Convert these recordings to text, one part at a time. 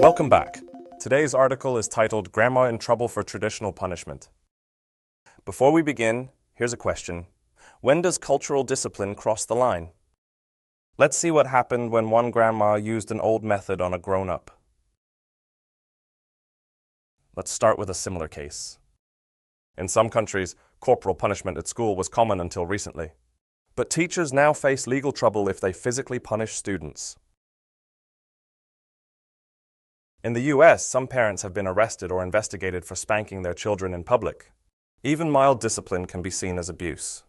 Welcome back. Today's article is titled Grandma in Trouble for Traditional Punishment. Before we begin, here's a question. When does cultural discipline cross the line? Let's see what happened when one grandma used an old method on a grown-up. Let's start with a similar case. In some countries, corporal punishment at school was common until recently. But teachers now face legal trouble if they physically punish students. In the US, some parents have been arrested or investigated for spanking their children in public. Even mild discipline can be seen as abuse.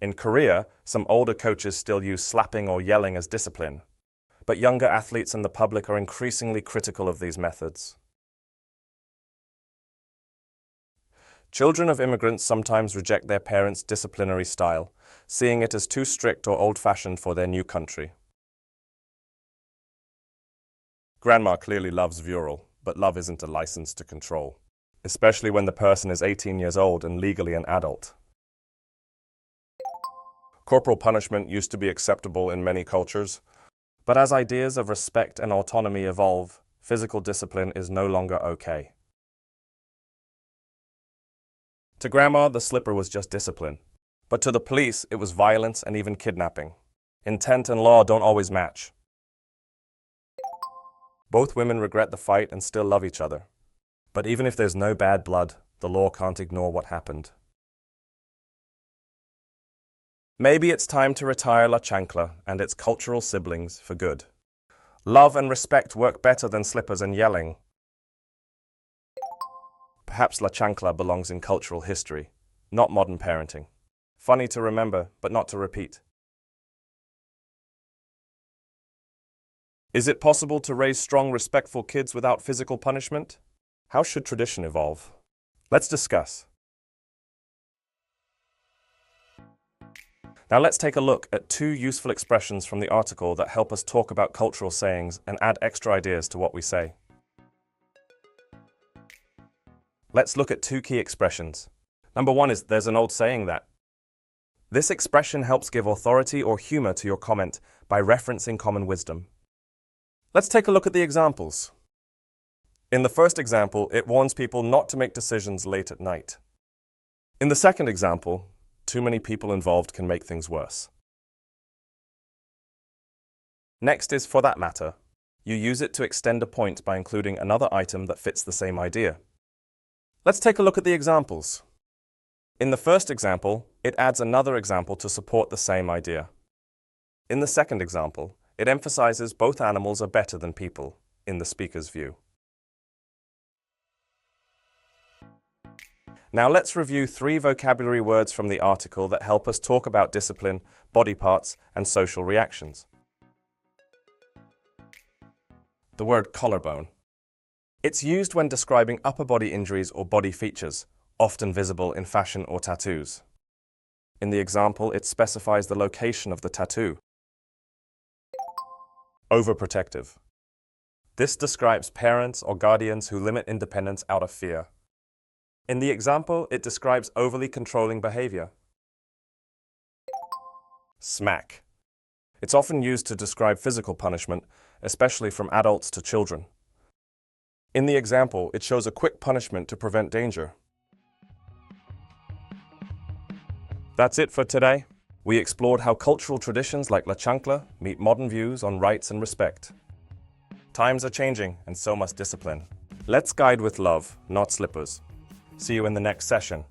In Korea, some older coaches still use slapping or yelling as discipline, but younger athletes and the public are increasingly critical of these methods. Children of immigrants sometimes reject their parents' disciplinary style, seeing it as too strict or old-fashioned for their new country. Grandma clearly loves Vural, but love isn't a license to control, especially when the person is 18 years old and legally an adult. Corporal punishment used to be acceptable in many cultures, but as ideas of respect and autonomy evolve, physical discipline is no longer okay. To Grandma, the slipper was just discipline, but to the police, it was violence and even kidnapping. Intent and law don't always match. Both women regret the fight and still love each other. But even if there's no bad blood, the law can't ignore what happened. Maybe it's time to retire La Chancla and its cultural siblings for good. Love and respect work better than slippers and yelling. Perhaps La Chancla belongs in cultural history, not modern parenting. Funny to remember, but not to repeat. Is it possible to raise strong, respectful kids without physical punishment? How should tradition evolve? Let's discuss. Now let's take a look at two useful expressions from the article that help us talk about cultural sayings and add extra ideas to what we say. Let's look at two key expressions. Number one is, there's an old saying that. This expression helps give authority or humor to your comment by referencing common wisdom. Let's take a look at the examples. In the first example, it warns people not to make decisions late at night. In the second example, too many people involved can make things worse. Next is for that matter. You use it to extend a point by including another item that fits the same idea. Let's take a look at the examples. In the first example, it adds another example to support the same idea. In the second example, it emphasizes both animals are better than people, in the speaker's view. Now let's review 3 vocabulary words from the article that help us talk about discipline, body parts, and social reactions. The word collarbone. It's used when describing upper body injuries or body features, often visible in fashion or tattoos. In the example, it specifies the location of the tattoo. Overprotective. This describes parents or guardians who limit independence out of fear. In the example, it describes overly controlling behavior. Smack. It's often used to describe physical punishment, especially from adults to children. In the example, it shows a quick punishment to prevent danger. That's it for today. We explored how cultural traditions like La Chancla meet modern views on rights and respect. Times are changing, and so must discipline. Let's guide with love, not slippers. See you in the next session.